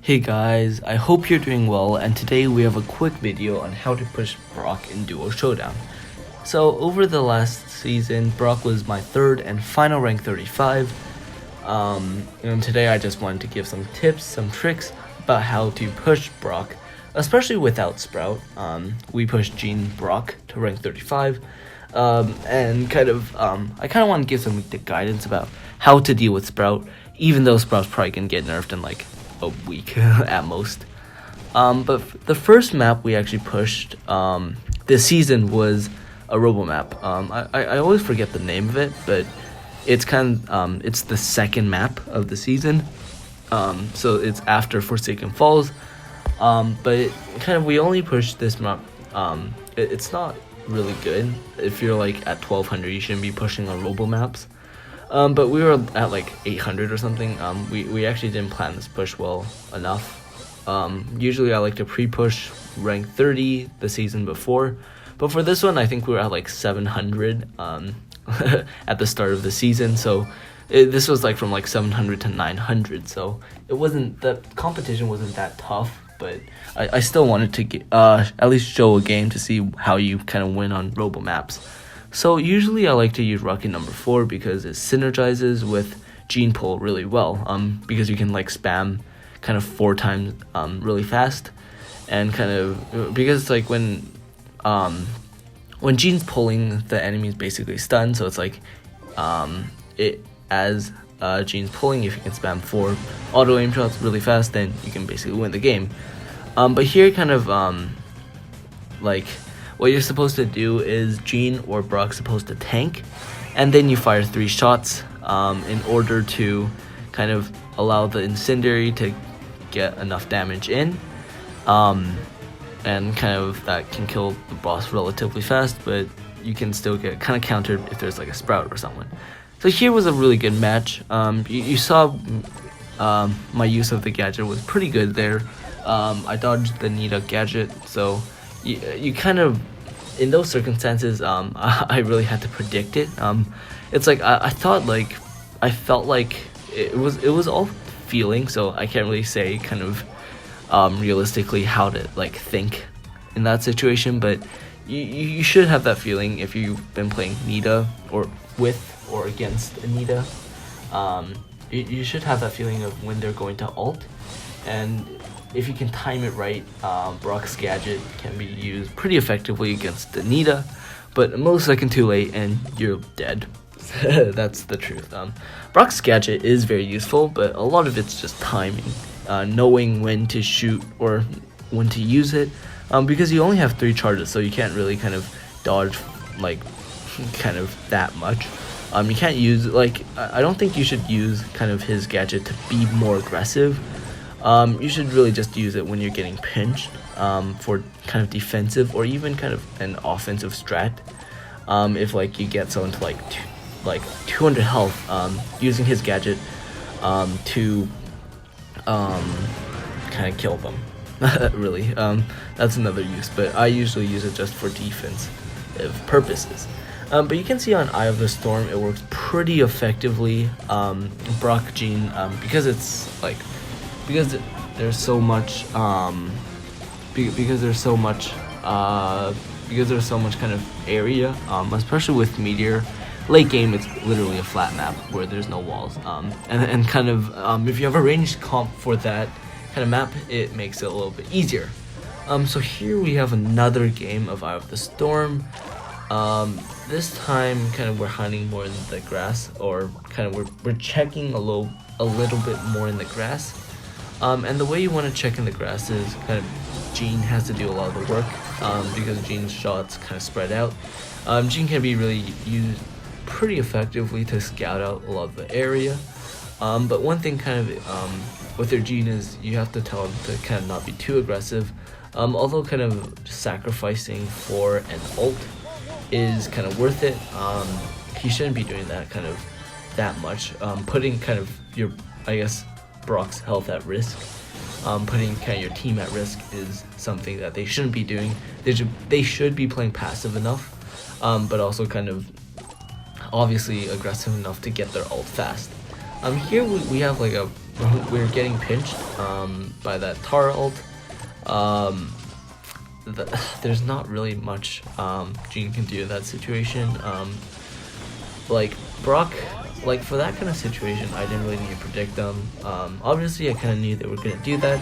Hey guys, I hope you're doing well, and today we have a quick video on how to push Brock in Duo Showdown. So over the last season, Brock was my third and final rank 35, and today I just wanted to give some tips, some tricks about how to push Brock, especially without Sprout. We pushed Gene Brock to rank 35, and I kind of want to give some guidance about how to deal with Sprout, even though Sprout's probably gonna get nerfed in like a week at most. But the first map we actually pushed this season was a robo map. I always forget the name of it, but it's it's the second map of the season. So it's after Forsaken Falls. But we only pushed this map. It's not really good. If you're like at 1200, you shouldn't be pushing on robo maps. But we were at like 800 or something. We actually didn't plan this push well enough. Usually I like to pre-push rank 30 the season before, but for this one I think we were at like 700 at the start of the season. So this was like from like 700 to 900. So the competition wasn't that tough, but I still wanted to get, at least show a game to see how you kind of win on robo maps. So usually I like to use rocket number 4 because it synergizes with gene pull really well, because you can like spam kind of 4 times really fast, and because it's like when gene's pulling, the enemy is basically stunned, so it's like as gene's pulling, if you can spam 4 auto aim shots really fast, then you can basically win the game. But here what you're supposed to do is Gene or Brock's supposed to tank, and then you fire 3 shots in order to kind of allow the incendiary to get enough damage in, and that can kill the boss relatively fast, but you can still get kind of countered if there's like a Sprout or someone. So here was a really good match. You saw my use of the Gadget was pretty good there. I dodged the Nita Gadget, so you kind of, in those circumstances, I really had to predict it. It's like I felt like it was all feeling, so I can't really say realistically how to like think in that situation, but you should have that feeling if you've been playing Nita or with or against Anita. You should have that feeling of when they're going to ult, and if you can time it right, Brock's Gadget can be used pretty effectively against Anita, but a millisecond too late and you're dead. That's the truth. Brock's Gadget is very useful, but a lot of it's just timing, knowing when to shoot or when to use it, because you only have 3 charges, so you can't really dodge that much. You can't use, I don't think you should use his Gadget to be more aggressive. You should really just use it when you're getting pinched, for defensive or even an offensive strat. If you get someone to 200 health, using his Gadget to kill them. Really, that's another use, but I usually use it just for defensive purposes. But you can see on Eye of the Storm it works pretty effectively. Brock Gene, because there's so much area, especially with Meteor. Late game, it's literally a flat map where there's no walls, if you have a ranged comp for that kind of map, it makes it a little bit easier. So here we have another game of Eye of the Storm. This time we're hunting more in the grass, or we're checking a little bit more in the grass. And the way you want to check in the grass is Gene has to do a lot of the work, because Gene's shots spread out. Gene can be really used pretty effectively to scout out a lot of the area. But one thing with your Gene is you have to tell him to not be too aggressive. Although sacrificing for an ult is worth it. He shouldn't be doing that that much. Putting your, I guess, Brock's health at risk, putting your team at risk is something that they shouldn't be doing. They should be playing passive enough, but also obviously aggressive enough to get their ult fast. Here we have we're getting pinched by that Tara ult. There's not really much Jean can do in that situation. Like Brock, like for that kind of situation, I didn't really need to predict them. Obviously, I kind of knew they were gonna do that,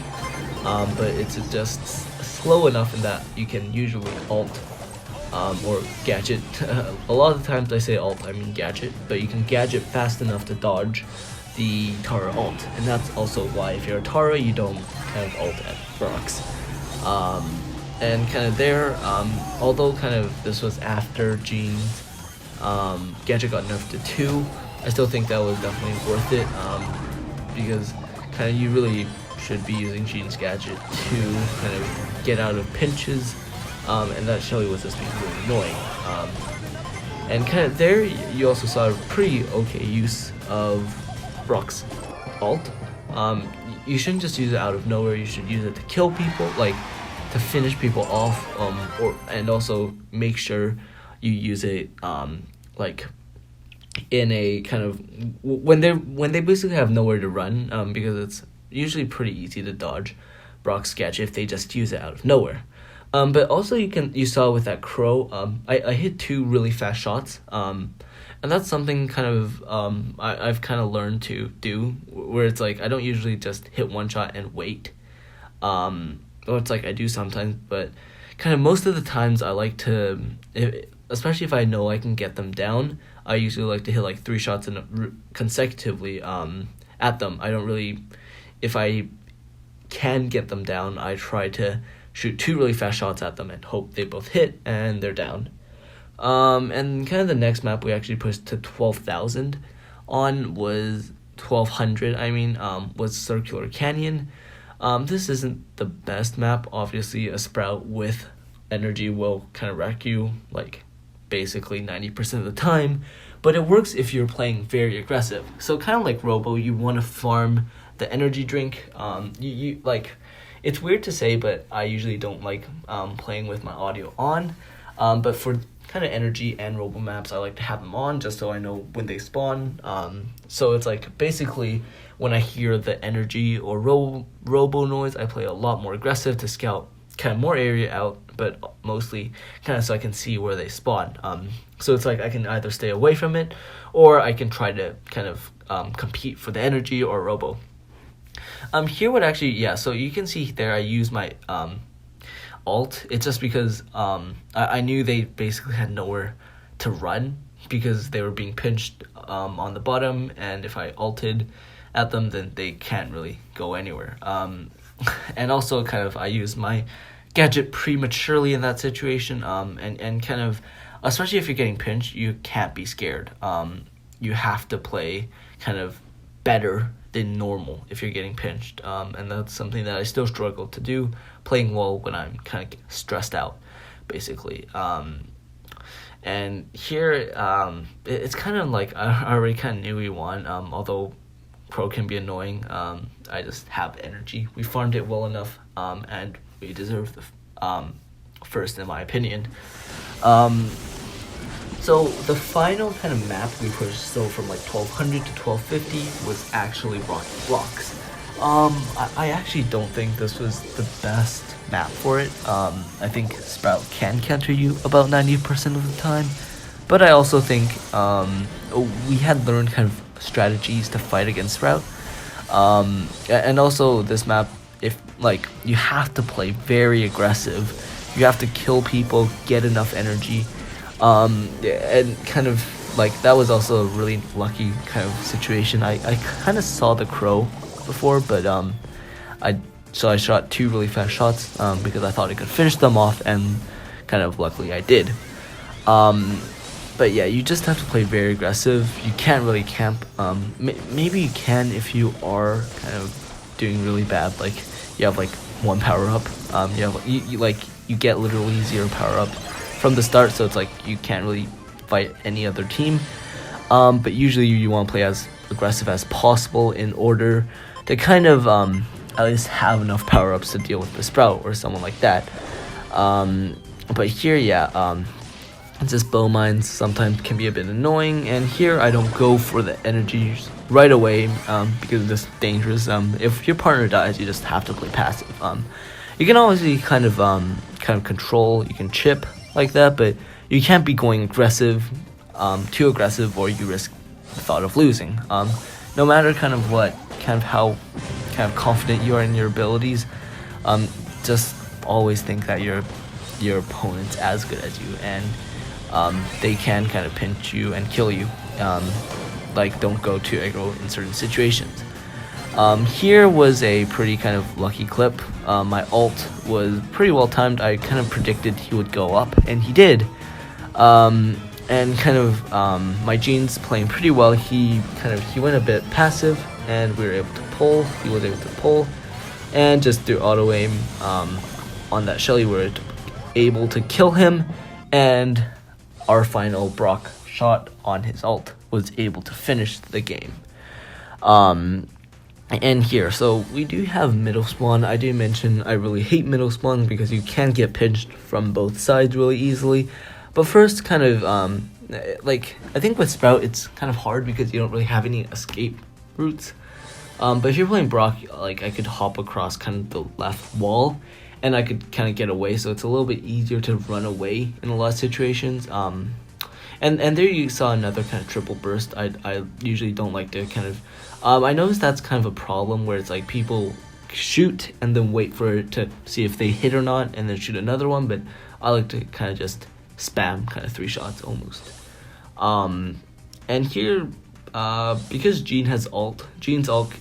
but it's just slow enough in that you can usually ult or gadget. A lot of the times I say ult, I mean gadget, but you can gadget fast enough to dodge the Tara ult, and that's also why if you're a Tara, you don't kind of ult at Brock's. And kind of there, although kind of this was after Jean's Gadget got nerfed to 2, I still think that was definitely worth it, because kind of you really should be using Jean's Gadget to kind of get out of pinches, and that Shelly was just being really annoying. And kind of there, you also saw a pretty okay use of Brock's ult. You shouldn't just use it out of nowhere, you should use it to kill people, like to finish people off, and also make sure you use it like in a kind of when they basically have nowhere to run, because it's usually pretty easy to dodge Brock's Gadget if they just use it out of nowhere. But also you saw with that crow, I hit 2 really fast shots, and that's something kind of I've kind of learned to do, where it's like I don't usually just hit 1 shot and wait, or it's like I do sometimes, but kind of most of the times I like to, especially if I know I can get them down, I usually like to hit like 3 shots consecutively at them. I don't really, if I can get them down, I try to shoot 2 really fast shots at them and hope they both hit and they're down. And kind of the next map we actually pushed to 12,000 on was 1200, was Circular Canyon. This isn't the best map. Obviously, a Sprout with energy will kind of wreck you, like, basically 90% of the time. But it works if you're playing very aggressive. So kind of like Robo, you want to farm the energy drink. You like, it's weird to say, but I usually don't like playing with my audio on. But for kind of energy and Robo maps, I like to have them on just so I know when they spawn. So it's like basically when I hear the energy or Robo noise, I play a lot more aggressive to scout kind of more area out, but mostly kind of so I can see where they spawn. So it's like I can either stay away from it or I can try to kind of compete for the energy or Robo. Here would actually, so you can see there I use my ult. It's just because I knew they basically had nowhere to run because they were being pinched on the bottom, and if I ulted at them, then they can't really go anywhere. And also kind of I use my Gadget prematurely in that situation, and kind of, especially if you're getting pinched, you can't be scared. You have to play kind of better than normal if you're getting pinched, and that's something that I still struggle to do, playing well when I'm kind of stressed out, basically. And here, it's kind of like I already kind of knew we won, although Crow can be annoying. I just have energy. We farmed it well enough, and we deserve the first, in my opinion. So the final kind of map we pushed, so from like 1200 to 1250, was actually Rocket Blocks. I actually don't think this was the best map for it. I think Sprout can counter you about 90% of the time, but I also think we had learned kind of strategies to fight against Sprout. And also this map, if like you have to play very aggressive, you have to kill people, get enough energy. And kind of like that was also a really lucky kind of situation. I kind of saw the Crow before, but I shot 2 really fast shots because I thought I could finish them off, and kind of luckily I did. But yeah, you just have to play very aggressive. You can't really camp. Maybe you can if you are kind of doing really bad, like you have like 1 power up. You get literally 0 power up from the start, so it's like you can't really fight any other team. But usually you want to play as aggressive as possible in order to kind of at least have enough power-ups to deal with the Sprout or someone like that. But here, it's just bow mines sometimes can be a bit annoying, and here I don't go for the energy right away, because it's dangerous. If your partner dies, you just have to play passive. You can obviously kind of control. You can chip like that, but you can't be going aggressive, too aggressive, or you risk the thought of losing. No matter how confident you are in your abilities, just always think that your opponent's as good as you, and they can kind of pinch you and kill you. Like, don't go too aggro in certain situations. Here was a pretty kind of lucky clip. My ult was pretty well timed. I kind of predicted he would go up, and he did. And my Gene's playing pretty well. He went a bit passive, and we were able to pull. He was able to pull, and just through auto aim on that Shelly, we were able to kill him, and our final Brock shot on his ult was able to finish the game. And here, so we do have middle spawn. I do mention I really hate middle spawn because you can get pinched from both sides really easily. But first, like, I think with Sprout, it's kind of hard because you don't really have any escape routes. But if you're playing Brock, like, I could hop across kind of the left wall, and I could kind of get away, so it's a little bit easier to run away in a lot of situations. And there you saw another kind of triple burst. I usually don't like to kind of... I noticed that's kind of a problem where it's like people shoot and then wait for it to see if they hit or not, and then shoot another one, but I like to kind of just spam kind of 3 shots almost. And here, because Gene's ult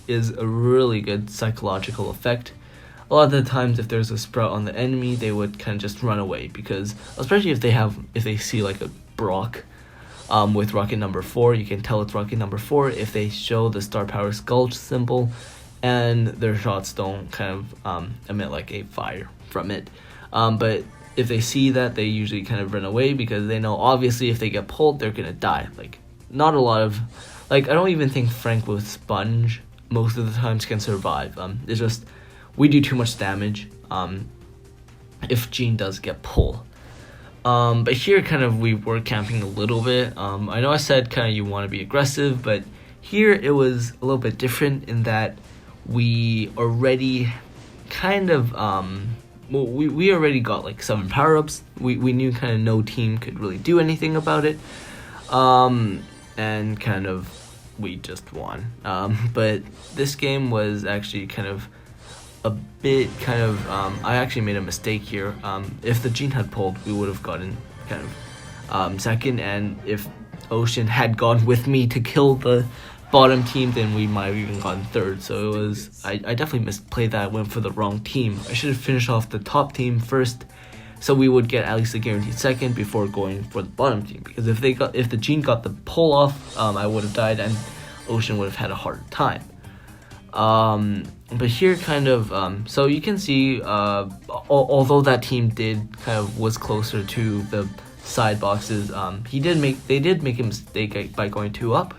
is a really good psychological effect. A lot of the times if there's a Sprout on the enemy, they would kind of just run away, because especially if they see like a Brock with rocket number 4, you can tell it's rocket number 4 if they show the star power skull symbol and their shots don't kind of emit like a fire from it. But if they see that, they usually kind of run away because they know obviously if they get pulled, they're gonna die. Like, not a lot of, like, I don't even think Frank with Sponge most of the times can survive. It's just we do too much damage if Gene does get pulled. But here we were camping a little bit. I know I said you want to be aggressive, but here it was a little bit different in that we already we already got like 7 power-ups. We knew no team could really do anything about it. And we just won. But this game was actually a bit I actually made a mistake here. If the Gene had pulled, we would have gotten second, and if Ocean had gone with me to kill the bottom team, then we might have even gotten third. So it was, I definitely misplayed that. I went for the wrong team. I should have finished off the top team first, so we would get at least a guaranteed second before going for the bottom team, because if the Gene got the pull off, I would have died and Ocean would have had a hard time. But here so you can see, although that team was closer to the side boxes, they did make a mistake by going 2 up,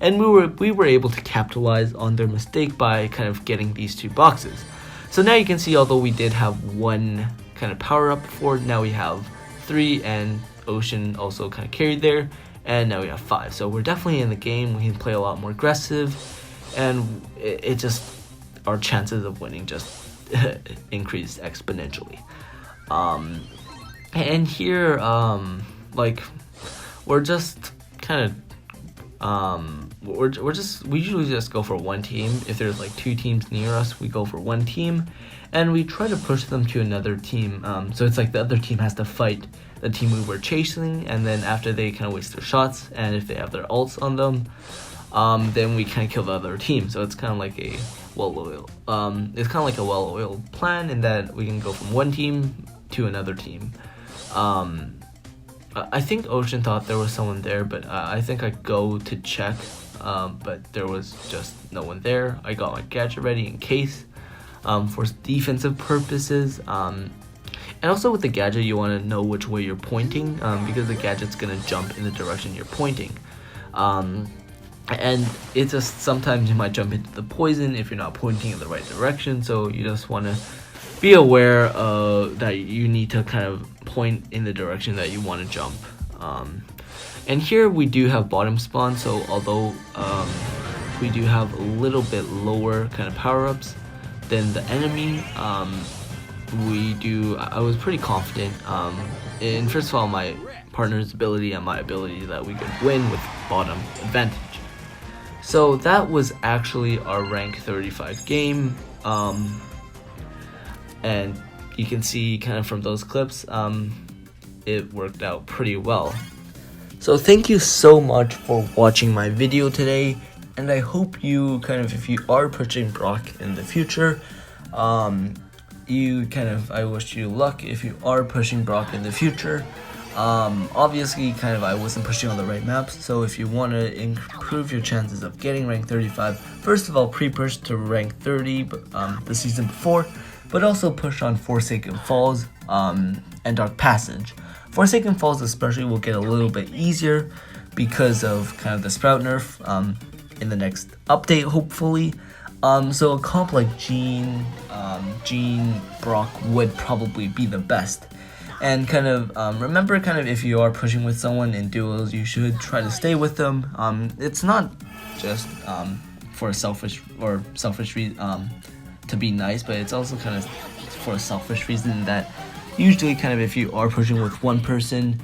and we were able to capitalize on their mistake by getting these 2 boxes. So now you can see, although we did have 1 power up before, now we have 3, and Ocean also carried there, and now we have 5. So we're definitely in the game. We can play a lot more aggressive, and it just, our chances of winning just increased exponentially. And here, we're just we usually just go for 1 team. If there's 2 teams near us, we go for 1 team, and we try to push them to another team. So it's like the other team has to fight the team we were chasing, and then after they waste their shots, and if they have their ults on them, then we kill the other team. So it's like a well-oiled, well-oiled plan, in that we can go from 1 team to another team. I think Ocean thought there was someone there, but I think I go to check, but there was just no one there. I got my gadget ready in case, for defensive purposes. And also with the gadget, you want to know which way you're pointing, because the gadget's gonna jump in the direction you're pointing. And it's just, sometimes you might jump into the poison if you're not pointing in the right direction, so you just want to be aware that you need to point in the direction that you want to jump. And here we do have bottom spawn, so although we do have a little bit lower kind of power-ups than the enemy. I was pretty confident in, first of all, my partner's ability and my ability that we could win with bottom advantage. So that was actually our rank 35 game, and you can see kind of from those clips, it worked out pretty well. So thank you so much for watching my video today, and I hope you kind of, if you are pushing Brock in the future, I wish you luck if you are pushing Brock in the future. Obviously, kind of, I wasn't pushing on the right maps, so if you want to improve your chances of getting rank 35, first of all, pre-push to rank 30 the season before, but also push on Forsaken Falls and Dark Passage. Forsaken Falls especially will get a little bit easier because of kind of the Sprout nerf in the next update, hopefully. So a comp like Jean, Brock would probably be the best. And kind of remember, kind of, if you are pushing with someone in duos, you should try to stay with them. It's not just for a selfish reason to be nice, but it's also kind of for a selfish reason that usually kind of if you are pushing with one person,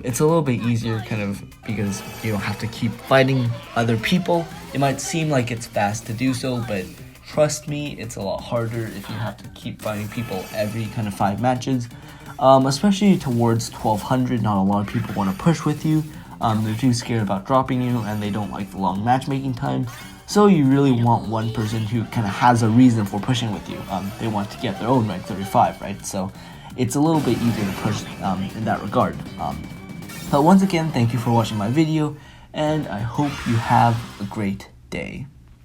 it's a little bit easier kind of because you don't have to keep fighting other people. It might seem like it's fast to do so, but trust me, it's a lot harder if you have to keep fighting people every kind of 5 matches. Especially towards 1200, not a lot of people want to push with you. They're too scared about dropping you, and they don't like the long matchmaking time. So you really want one person who kind of has a reason for pushing with you. They want to get their own rank 35, right? So it's a little bit easier to push in that regard. But once again, thank you for watching my video, and I hope you have a great day.